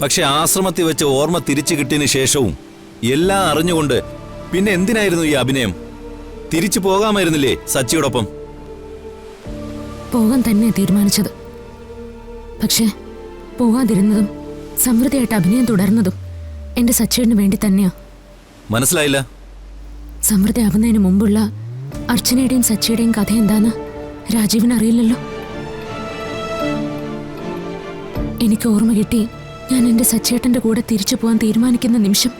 പക്ഷെ ആശ്രമത്തിൽ വെച്ച് ഓർമ്മ തിരിച്ചു കിട്ടിയതിന് ശേഷവും എല്ലാം അറിഞ്ഞുകൊണ്ട് പിന്നെ എന്തിനായിരുന്നു ഈ അഭിനയം? തിരിച്ചു പോകാമായിരുന്നില്ലേ സച്ചിയോടൊപ്പം? പോകാൻ തന്നെ തീരുമാനിച്ചത്. പക്ഷെ പോകാതിരുന്നതും സമൃദ്ധിയായിട്ട് അഭിനയം തുടർന്നതും എന്റെ സച്ചിന് വേണ്ടി തന്നെയാ. മനസ്സിലായില്ല. സമൃദ്ധി ആവുന്നതിന് മുമ്പുള്ള അർച്ചനയുടെയും സച്ചിയുടെയും കഥ എന്താന്ന് രാജീവിന് അറിയില്ലല്ലോ. എനിക്ക് ഓർമ്മ കിട്ടി ഞാൻ എന്റെ സച്ചേട്ടന്റെ കൂടെ തിരിച്ചു പോകാൻ തീരുമാനിക്കുന്ന നിമിഷം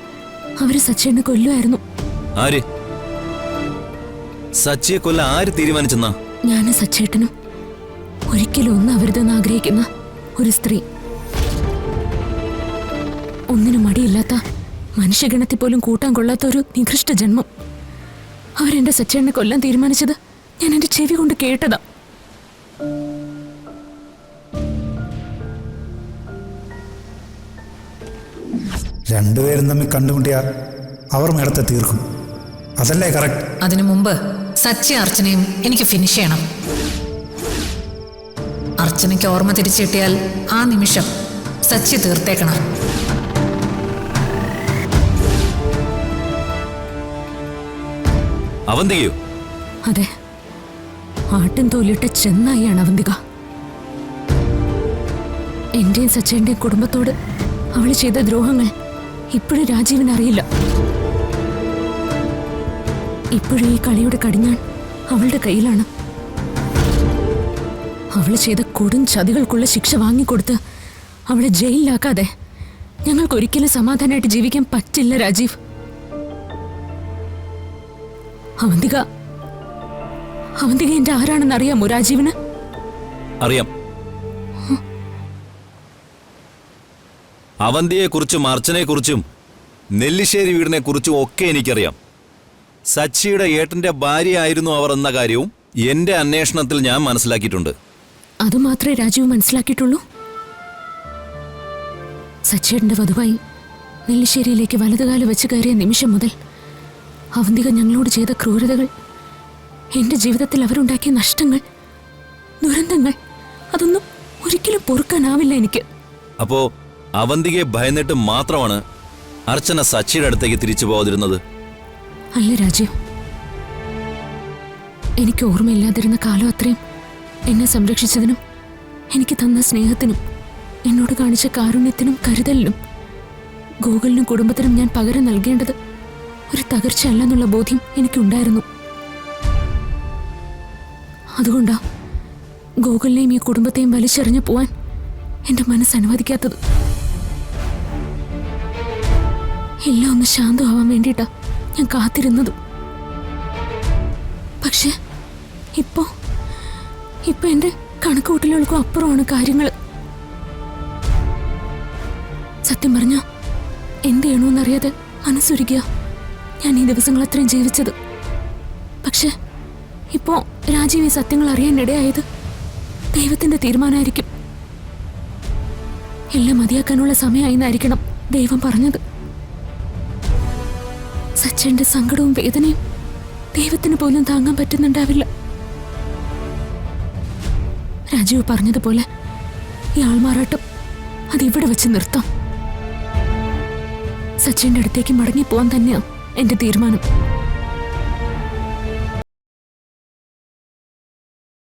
അവര് സച്ചേട്ടനെ കൊല്ലുമായിരുന്നു. ആര്? സച്ചിയെ കൊല്ല ആര് തീരുമാനിച്ചെന്നാ? ഞാനും സച്ചേട്ടനും ഒരിക്കലും ഒന്നാവരുതെന്ന് ആഗ്രഹിക്കുന്ന ഒരു സ്ത്രീ. ഒന്നിനും മടിയില്ലാത്ത, മനുഷ്യഗണത്തിൽ പോലും കൂട്ടാൻ കൊള്ളാത്ത ഒരു നികൃഷ്ട ജന്മം. അവരെന്റെ സച്ചേട്ടനെ കൊല്ലാൻ തീരുമാനിച്ചത് ഞാൻ എന്റെ ചെവി കൊണ്ട് കേട്ടതാ. രണ്ടുപേരും തമ്മിൽ കണ്ടുമുട്ടിയാ അവർ മേടത്തെ തീർക്കും. അതല്ലേ കറക്റ്റ്? അതിനു മുമ്പ് സച്ചി അർച്ചനയും എനിക്ക് ഫിനിഷ് ചെയ്യണം. അർച്ചനയ്ക്ക് ഓർമ്മ തിരിച്ചു കിട്ടിയാൽ ആ നിമിഷം സച്ചി തീർത്തേക്കണം. അവന്തികയോ? അതെ, ആട്ടിൻ തോലിട്ട ചെന്നായിയാണ് അവന്തിക. എന്റെയും സച്ചേന്റെയും കുടുംബത്തോട് അവൾ ചെയ്ത ദ്രോഹങ്ങൾ ഇപ്പോഴും രാജീവിന് അറിയില്ല. ഇപ്പോഴും ഈ കളിയുടെ കടിഞ്ഞാൺ അവളുടെ കയ്യിലാണ്. അവള് ചെയ്ത കൊടും ചതികൾക്കുള്ള ശിക്ഷ വാങ്ങിക്കൊടുത്ത് അവളെ ജയിലിലാക്കാതെ ഞങ്ങൾക്കൊരിക്കലും സമാധാനമായിട്ട് ജീവിക്കാൻ പറ്റില്ല രാജീവ്. അവന്തിക എന്റെ ആരാണെന്ന് അറിയാമോ രാജീവിന്? അറിയാം. അവന്തിയെക്കുറിച്ചും അർച്ചനയെക്കുറിച്ചും നെല്ലിശ്ശേരി വീടിനെ കുറിച്ചും ഒക്കെ എനിക്കറിയാം. സച്ചിയുടെ ഏട്ടന്റെ ഭാര്യയായിരുന്നു അവർ എന്ന കാര്യവും എന്റെ അന്വേഷണത്തിൽ ഞാൻ മനസ്സിലാക്കിയിട്ടുണ്ട്. അതുമാത്രമേ രാജീവ് മനസ്സിലാക്കിയിട്ടുള്ളൂ. സച്ചിയേട്ടന്റെ വധുവായി നെല്ലിശ്ശേരിയിലേക്ക് വലതുകാല് വെച്ച് കയറിയ നിമിഷം മുതൽ അവന്തിക ഞങ്ങളോട് ചെയ്ത ക്രൂരതകൾ, എന്റെ ജീവിതത്തിൽ അവരുണ്ടാക്കിയ നഷ്ടങ്ങൾ, ദുരന്തങ്ങൾ, അതൊന്നും ഒരിക്കലും പൊറുക്കാനാവില്ല എനിക്ക്. അപ്പോ അവന്തികയെ ഭയന്നിട്ട് മാത്രമാണ് അർച്ചന സച്ചിയുടെ അടുത്തേക്ക് തിരിച്ചു പോകാതിരുന്നത്? അല്ല രാജീവ്, എനിക്ക് ഓർമ്മയില്ലാതിരുന്ന കാലം അത്രയും എന്നെ സംരക്ഷിച്ചതിനും എനിക്ക് തന്ന സ്നേഹത്തിനും എന്നോട് കാണിച്ച കാരുണ്യത്തിനും കരുതലിനും ഗോകുലിനും കുടുംബത്തിനും ഞാൻ പകരം നൽകേണ്ടത് ഒരു തകർച്ചയല്ലെന്നുള്ള ബോധ്യം എനിക്കുണ്ടായിരുന്നു. അതുകൊണ്ടാ ഗോകുലിനെയും ഈ കുടുംബത്തെയും വലിച്ചെറിഞ്ഞു പോവാൻ എന്റെ മനസ്സ് അനുവദിക്കാത്തത്. എല്ലാം ഒന്ന് ശാന്തമാവാൻ വേണ്ടിയിട്ടാ ഞാൻ കാത്തിരുന്നതും. പക്ഷെ ഇപ്പോ എന്റെ കണക്കുകൂട്ടലുകൾക്കും അപ്പുറമാണ് കാര്യങ്ങൾ. സത്യം പറഞ്ഞ എന്ത് ചെയ്യണമെന്നറിയാതെ മനസ്സൊരുക്കുക ഞാൻ ഈ ദിവസങ്ങൾ അത്രയും ജീവിച്ചത്. പക്ഷെ ഇപ്പോ രാജീവ് ഈ സത്യങ്ങൾ അറിയാനിടയായത് ദൈവത്തിന്റെ തീരുമാനമായിരിക്കും. എല്ലാം മതിയാക്കാനുള്ള സമയമായിന്നായിരിക്കണം ദൈവം പറഞ്ഞത്. സച്ചന്റെ സങ്കടവും വേദനയും ദൈവത്തിന് പോലും താങ്ങാൻ പറ്റുന്നുണ്ടാവില്ല. രാജീവ് പറഞ്ഞതുപോലെ ഈ ആൾമാറാട്ടം അതിവിടെ വെച്ച് നിർത്താം. സച്ചിന്റെ അടുത്തേക്ക് മടങ്ങിപ്പോവാൻ തന്നെയാണ് എന്റെ തീരുമാനം.